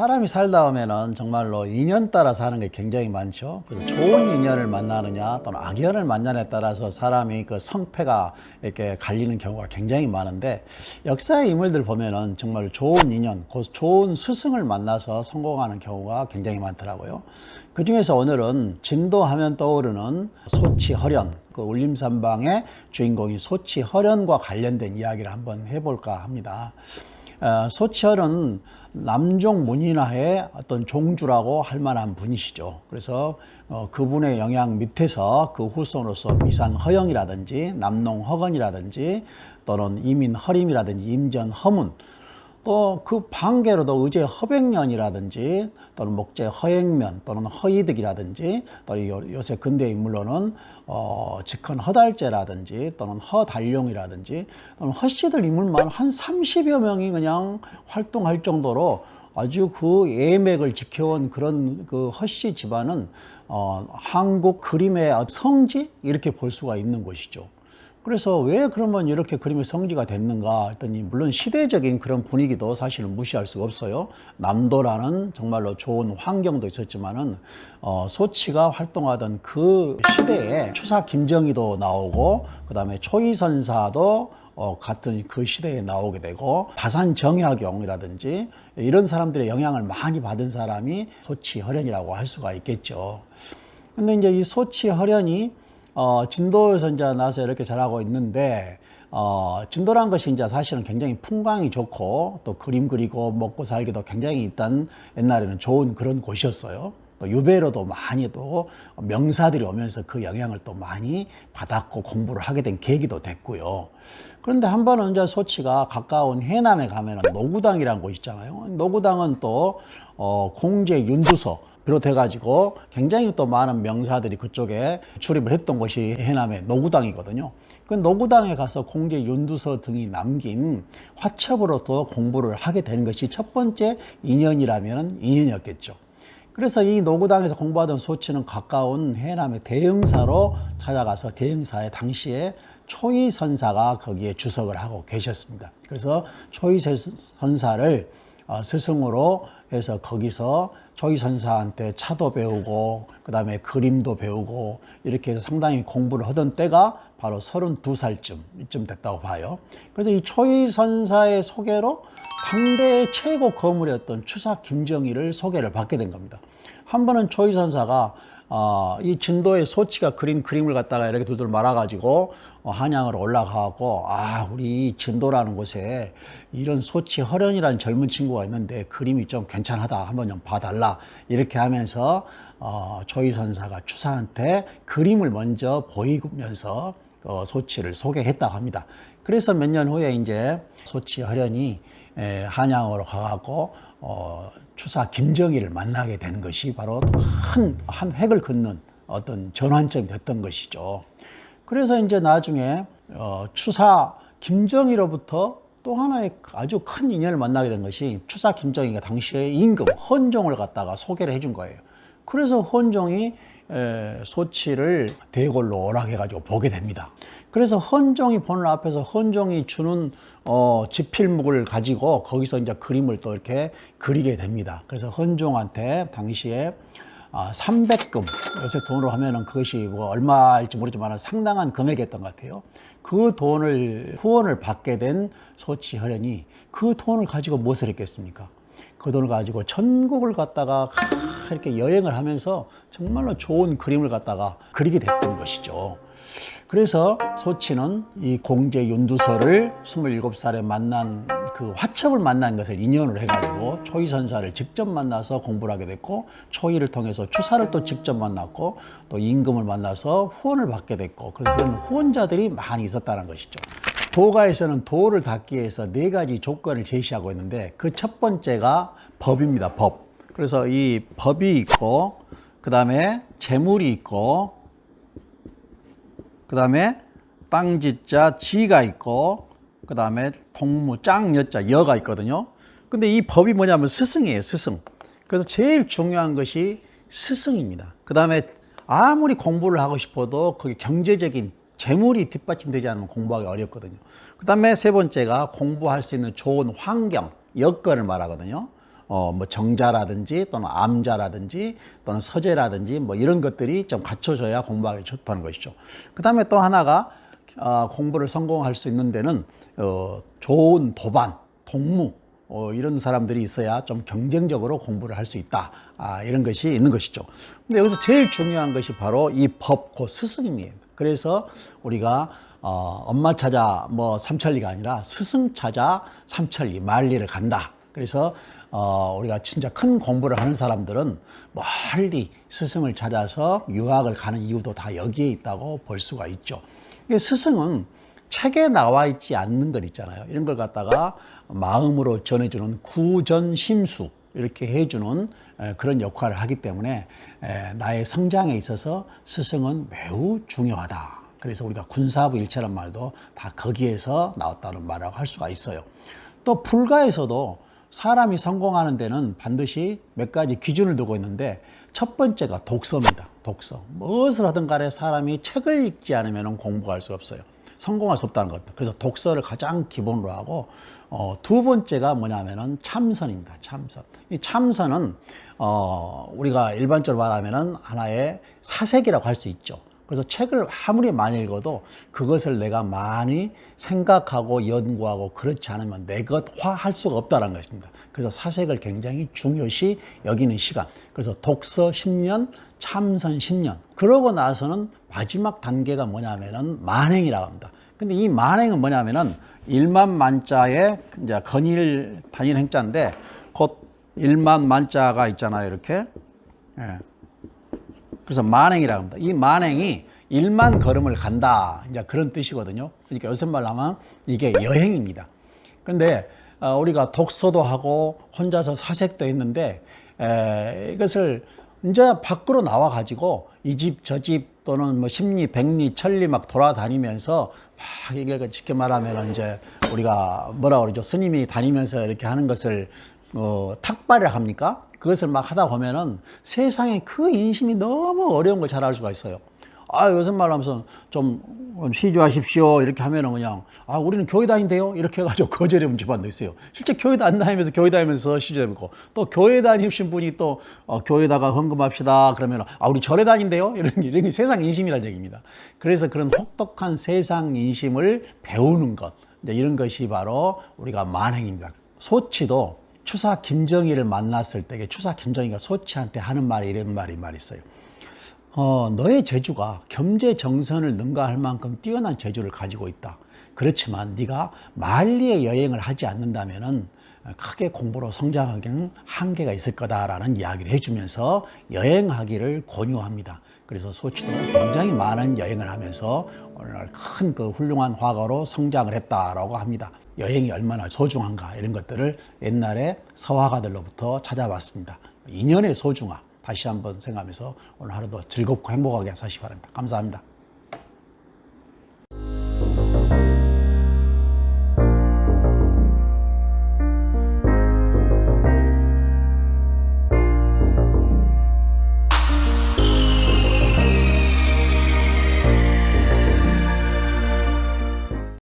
사람이 살다 보면은 정말로 인연 따라 사는 게 굉장히 많죠. 그래서 좋은 인연을 만나느냐 또는 악연을 만나느냐에 따라서 사람이 그 성패가 이렇게 갈리는 경우가 굉장히 많은데, 역사의 인물들 보면은 정말 좋은 인연, 좋은 스승을 만나서 성공하는 경우가 굉장히 많더라고요. 그 중에서 오늘은 진도하면 떠오르는 소치허련, 그 울림산방의 주인공인 소치허련과 관련된 이야기를 한번 해볼까 합니다. 소치허련은 남종 문인화의 어떤 종주라고 할 만한 분이시죠. 그래서 그분의 영향 밑에서 그 후손으로서 미산허영이라든지 남농허건이라든지 또는 이민허림이라든지 임전허문, 또 그 반개로도 의제 허백년이라든지 또는 목재 허행면 또는 허이득이라든지, 또 요새 근대 인물로는 직헌 허달제라든지 또는 허달룡이라든지 또는 허씨들 인물만 한 30여 명이 그냥 활동할 정도로 아주 그 예맥을 지켜온 그런 그 허씨 집안은 한국 그림의 성지 이렇게 볼 수가 있는 것이죠. 그래서 왜 그러면 이렇게 그림의 성지가 됐는가 했더니, 물론 시대적인 그런 분위기도 사실은 무시할 수가 없어요. 남도라는 정말로 좋은 환경도 있었지만은 소치가 활동하던 그 시대에 추사 김정희도 나오고, 그 다음에 초이선사도 같은 그 시대에 나오게 되고, 다산 정약용이라든지 이런 사람들의 영향을 많이 받은 사람이 소치허련이라고 할 수가 있겠죠. 근데 이제 이 소치허련이 진도에서 이제 나서 이렇게 자라고 있는데, 진도란 것이 이제 사실은 굉장히 풍광이 좋고 또 그림 그리고 먹고 살기도 굉장히 일단 옛날에는 좋은 그런 곳이었어요. 또 유배로도 많이 또 명사들이 오면서 그 영향을 또 많이 받았고 공부를 하게 된 계기도 됐고요. 그런데 한 번은 이제 소치가 가까운 해남에 가면은 노구당이라는 곳이 있잖아요. 노구당은 또 공제 윤두서 비롯해가지고 굉장히 또 많은 명사들이 그쪽에 출입을 했던 곳이 해남의 노구당이거든요. 그 노구당에 가서 공제 윤두서 등이 남긴 화첩으로도 공부를 하게 된 것이 첫 번째 인연이라면 인연이었겠죠. 그래서 이 노구당에서 공부하던 소치는 가까운 해남의 대흥사로 찾아가서 대흥사에 당시에 초이선사가 거기에 주석을 하고 계셨습니다. 그래서 초이선사를 스승으로 해서 거기서 초이선사한테 차도 배우고 그 다음에 그림도 배우고 이렇게 해서 상당히 공부를 하던 때가 바로 32살쯤 이쯤 됐다고 봐요. 그래서 이 초이선사의 소개로 당대의 최고 거물이었던 추사 김정희를 소개를 받게 된 겁니다. 한 번은 초이선사가 이 진도의 소치가 그린 그림을 갖다가 이렇게 둘둘 말아가지고 한양으로 올라가고, 우리 진도라는 곳에 이런 소치허련이라는 젊은 친구가 있는데 그림이 좀 괜찮하다, 한번 좀 봐달라, 이렇게 하면서 초이선사가 추사한테 그림을 먼저 보이면서 소치를 소개했다고 합니다. 그래서 몇 년 후에 이제 소치허련이 한양으로 가갖고 추사 김정희를 만나게 된 것이 바로 한 획을 긋는 어떤 전환점이 됐던 것이죠. 그래서 이제 나중에 추사 김정희로부터 또 하나의 아주 큰 인연을 만나게 된 것이, 추사 김정희가 당시에 임금 헌종을 갖다가 소개를 해준 거예요. 그래서 헌종이 소치를 대궐로 오락해가지고 보게 됩니다. 그래서 헌종이 보는 앞에서 헌종이 주는 지필목을 가지고 거기서 이제 그림을 또 이렇게 그리게 됩니다. 그래서 헌종한테 당시에 300금, 요새 돈으로 하면은 그것이 뭐 얼마일지 모르지만 상당한 금액이었던 것 같아요. 그 돈을 후원을 받게 된 소치허련이 그 돈을 가지고 무엇을 했겠습니까? 그 돈을 가지고 전국을 갖다가 이렇게 여행을 하면서 정말로 좋은 그림을 갖다가 그리게 됐던 것이죠. 그래서 소치는 이 공제 윤두서를 27살에 만난 그 화첩을 만난 것을 인연으로 해가지고 초이선사를 직접 만나서 공부를 하게 됐고, 초이를 통해서 추사를 또 직접 만났고, 또 임금을 만나서 후원을 받게 됐고, 그런 후원자들이 많이 있었다는 것이죠. 도가에서는 도를 닦기 위해서 4가지 조건을 제시하고 있는데, 그 첫 번째가 법입니다. 법. 그래서 이 법이 있고, 그 다음에 재물이 있고, 그 다음에 땅지자 지가 있고, 그 다음에 동무 짱 여자 여가 있거든요. 근데 이 법이 뭐냐면 스승이에요. 스승. 그래서 제일 중요한 것이 스승입니다. 그 다음에 아무리 공부를 하고 싶어도 거기 경제적인 재물이 뒷받침되지 않으면 공부하기 어렵거든요. 그 다음에 세 번째가 공부할 수 있는 좋은 환경, 여건을 말하거든요. 뭐 정자라든지 또는 암자라든지 또는 서재라든지 뭐 이런 것들이 좀 갖춰져야 공부하기 좋다는 것이죠. 그 다음에 또 하나가 공부를 성공할 수 있는 데는 좋은 도반, 동무 이런 사람들이 있어야 좀 경쟁적으로 공부를 할 수 있다. 이런 것이 있는 것이죠. 근데 여기서 제일 중요한 것이 바로 이 법, 그 스승님이에요. 그래서 우리가 엄마 찾아 뭐 삼천리가 아니라 스승 찾아 삼천리, 만리를 간다. 그래서 우리가 진짜 큰 공부를 하는 사람들은 멀리 스승을 찾아서 유학을 가는 이유도 다 여기에 있다고 볼 수가 있죠. 스승은 책에 나와 있지 않는 것 있잖아요. 이런 걸 갖다가 마음으로 전해주는 구전심수 이렇게 해주는 그런 역할을 하기 때문에 나의 성장에 있어서 스승은 매우 중요하다. 그래서 우리가 군사부 일체란 말도 다 거기에서 나왔다는 말이라고 할 수가 있어요. 또 불가에서도 사람이 성공하는 데는 반드시 몇 가지 기준을 두고 있는데 첫 번째가 독서입니다. 독서. 무엇을 하든 간에 사람이 책을 읽지 않으면 공부할 수 없어요. 성공할 수 없다는 것. 그래서 독서를 가장 기본으로 하고 두 번째가 뭐냐면은 참선입니다. 참선. 이 참선은 우리가 일반적으로 말하면은 하나의 사색이라고 할 수 있죠. 그래서 책을 아무리 많이 읽어도 그것을 내가 많이 생각하고 연구하고 그렇지 않으면 내 것화할 수가 없다는 것입니다. 그래서 사색을 굉장히 중요시 여기는 시간. 그래서 독서 10년, 참선 10년. 그러고 나서는 마지막 단계가 뭐냐면은 만행이라고 합니다. 근데 이 만행은 뭐냐면은 일만만자의 이제 건일 단일 행자인데 곧 일만만자가 있잖아요. 이렇게. 예. 그래서 만행이라고 합니다. 이 만행이 1만 걸음을 간다. 이제 그런 뜻이거든요. 그러니까 요새 말로 하면 이게 여행입니다. 그런데 우리가 독서도 하고 혼자서 사색도 했는데 이것을 이제 밖으로 나와 가지고 이 집 저 집 또는 뭐 십리, 백리, 천리 막 돌아다니면서 막 이게 쉽게 말하면 이제 우리가 뭐라 그러죠? 스님이 다니면서 이렇게 하는 것을 탁발을 합니까? 그것을 막 하다 보면은 세상에 그 인심이 너무 어려운 걸 잘 알 수가 있어요. 요새 말로 하면서 좀 시주하십시오. 이렇게 하면은 그냥, 우리는 교회 다닌대요. 이렇게 해가지고 거절해본 집안도 있어요. 실제 교회도 안 다니면서 교회 다니면서 시주해보고 또 교회 다니신 분이 또 교회에다가 헌금합시다. 그러면 우리 절에 다닌대요. 이런 게 세상 인심이라는 얘기입니다. 그래서 그런 혹독한 세상 인심을 배우는 것. 이제 이런 것이 바로 우리가 만행입니다. 소치도 추사 김정일을 만났을 때 추사 김정일가 소치한테 하는 말이 이런 말이 있어요. 너의 재주가 겸재정선을 능가할 만큼 뛰어난 재주를 가지고 있다. 그렇지만 네가 만리의 여행을 하지 않는다면은 크게 공부로 성장하기는 한계가 있을 거다라는 이야기를 해주면서 여행하기를 권유합니다. 그래서 소치도 굉장히 많은 여행을 하면서 오늘날 큰 그 훌륭한 화가로 성장을 했다라고 합니다. 여행이 얼마나 소중한가 이런 것들을 옛날에 서화가들로부터 찾아봤습니다. 인연의 소중함 다시 한번 생각하면서 오늘 하루도 즐겁고 행복하게 사시기 바랍니다. 감사합니다.